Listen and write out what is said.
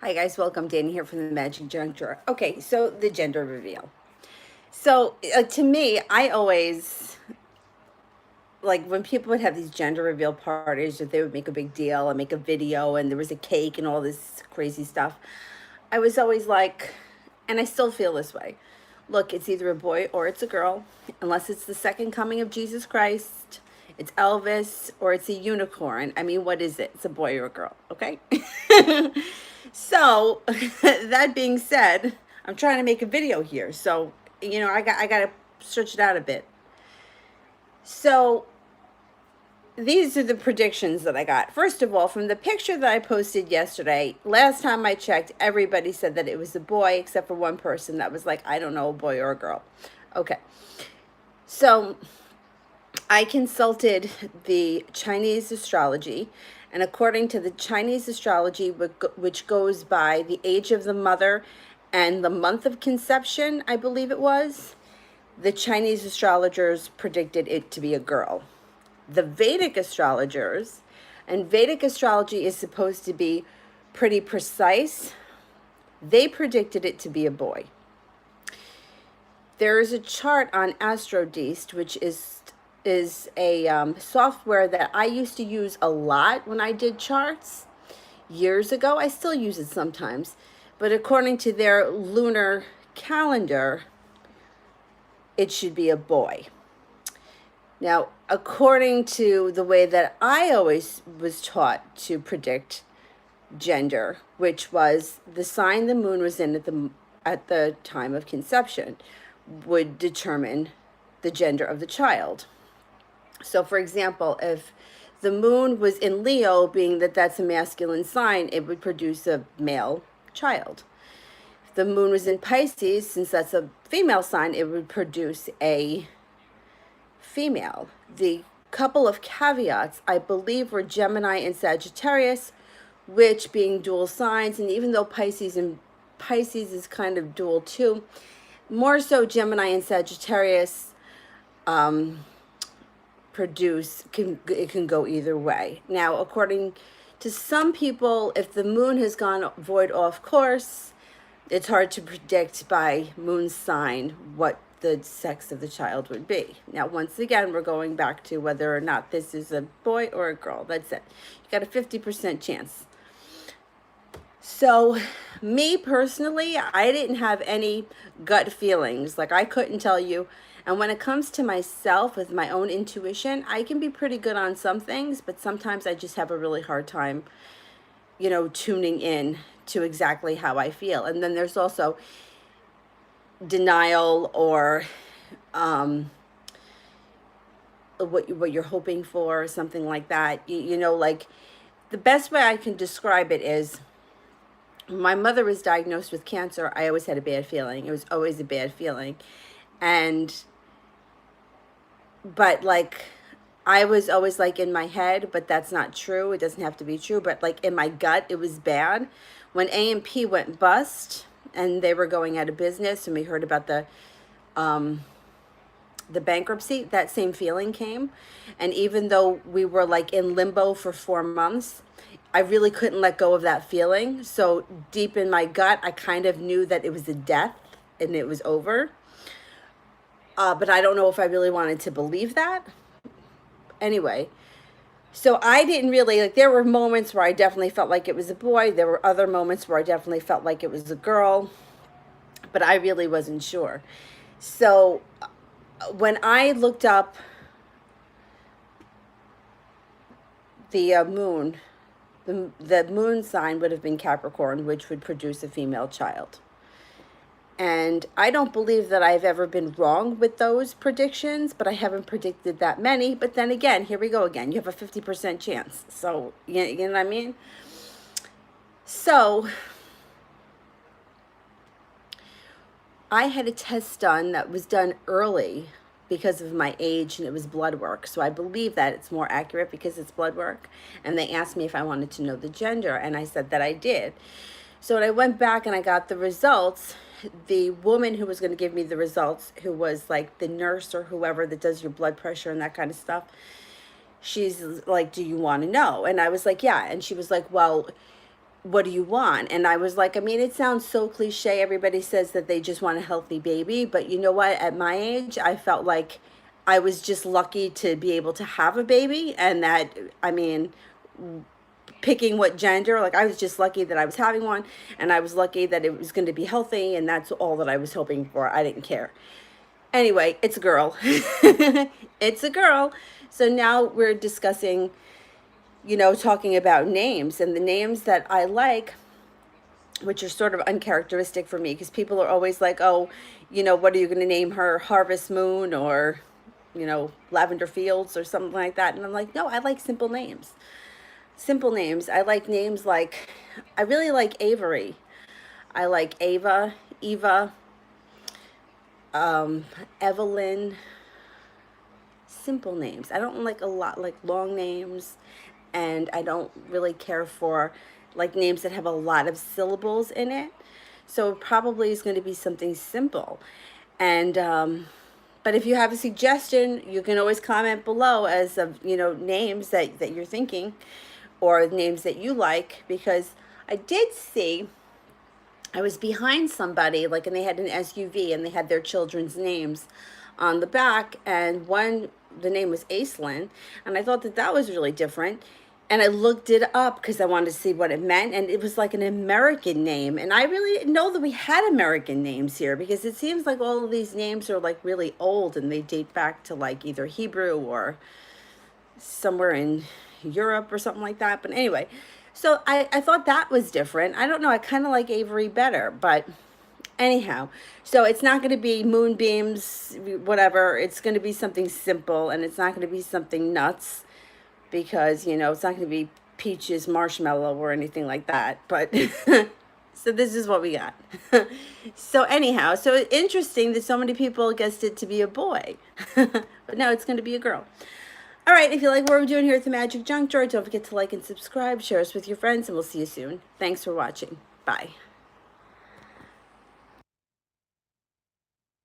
Hi guys, welcome. Danny here from the Magic Junk Drawer. Okay, so the gender reveal. So to me, I always like when people would have these gender reveal parties, that they would make a big deal and make a video, and there was a cake and all this crazy stuff. I was always like, and I still feel this way. Look, it's either a boy or it's a girl, unless it's the second coming of Jesus Christ. It's Elvis or it's a unicorn. I mean, what is it? It's a boy or a girl, okay? So, that being said, I'm trying to make a video here. So, I got to stretch it out a bit. So, these are the predictions that I got. First of all, from the picture that I posted yesterday, last time I checked, everybody said that it was a boy, except for one person that was like, I don't know, a boy or a girl. Okay. So I consulted the Chinese astrology, and according to the Chinese astrology, which goes by the age of the mother and the month of conception, I believe it was, the Chinese astrologers predicted it to be a girl. The Vedic astrologers, and Vedic astrology is supposed to be pretty precise, they predicted it to be a boy. There is a chart on AstroDeist, which is a software that I used to use a lot when I did charts years ago. I still use it sometimes, but according to their lunar calendar, it should be a boy. Now, according to the way that I always was taught to predict gender, which was the sign the moon was in at the time of conception, would determine the gender of the child. So, for example, if the moon was in Leo, being that that's a masculine sign, it would produce a male child. If the moon was in Pisces, since that's a female sign, it would produce a female. The couple of caveats, I believe, were Gemini and Sagittarius, which being dual signs, and even though Pisces is kind of dual too, more so Gemini and Sagittarius it can go either way. Now, according to some people, if the moon has gone void off course, it's hard to predict by moon sign what the sex of the child would be. Now, once again, we're going back to whether or not this is a boy or a girl. That's it. You got a 50% chance. So, me personally, I didn't have any gut feelings. Like, I couldn't tell you. And when it comes to myself with my own intuition, I can be pretty good on some things, but sometimes I just have a really hard time, tuning in to exactly how I feel. And then there's also denial or what you're hoping for, or something like that. Like the best way I can describe it is my mother was diagnosed with cancer. I always had a bad feeling. It was always a bad feeling. But like, I was always like in my head, but that's not true. It doesn't have to be true. But like in my gut, it was bad. When A&P went bust and they were going out of business, and we heard about the bankruptcy, that same feeling came. And even though we were like in limbo for 4 months, I really couldn't let go of that feeling. So deep in my gut, I kind of knew that it was a death and it was over. But I don't know if I really wanted to believe that. Anyway, so I didn't really, like, there were moments where I definitely felt like it was a boy. There were other moments where I definitely felt like it was a girl, but I really wasn't sure. So when I looked up the moon, the moon sign would have been Capricorn, which would produce a female child. And I don't believe that I've ever been wrong with those predictions, but I haven't predicted that many. But then again, here we go again. You have a 50% chance. So, you know what I mean? So, I had a test done that was done early because of my age, and it was blood work. So I believe that it's more accurate because it's blood work. And they asked me if I wanted to know the gender, and I said that I did. So when I went back and I got the results, the woman who was going to give me the results, who was like the nurse or whoever that does your blood pressure and that kind of stuff, she's like, do you want to know? And I was like, yeah. And she was like, well, what do you want? And I was like, I mean, it sounds so cliche. Everybody says that they just want a healthy baby. But you know what? At my age, I felt like I was just lucky to be able to have a baby. And that, I mean, picking what gender, like I was just lucky that I was having one. And I was lucky that it was going to be healthy. And that's all that I was hoping for. I didn't care. Anyway, it's a girl. It's a girl. So now we're discussing, talking about names, and the names that I like, which are sort of uncharacteristic for me, because people are always like, oh, what are you going to name her? Harvest Moon, or, Lavender Fields or something like that. And I'm like, no, I like simple names. Simple names. I like names like, I really like Avery. I like Ava, Eva, Evelyn. Simple names. I don't like a lot like long names, and I don't really care for like names that have a lot of syllables in it. So it probably is going to be something simple. And but if you have a suggestion, you can always comment below as of names that you're thinking, or names that you like, because I did see, I was behind somebody, like, and they had an SUV and they had their children's names on the back, and the name was Aislinn, and I thought that was really different. And I looked it up because I wanted to see what it meant, and it was like an American name. And I really didn't know that we had American names here, because it seems like all of these names are like really old, and they date back to like either Hebrew or somewhere in Europe or something like that. But anyway, so I thought that was different. I don't know, I kind of like Avery better, but anyhow, so it's not going to be moonbeams, whatever. It's going to be something simple, and it's not going to be something nuts, because, it's not going to be peaches, marshmallow, or anything like that. But so this is what we got. So anyhow, so interesting that so many people guessed it to be a boy. But no, it's going to be a girl. All right, if you like what we're doing here at the Magic Junk Drawer, don't forget to like and subscribe, share us with your friends, and we'll see you soon. Thanks for watching. Bye.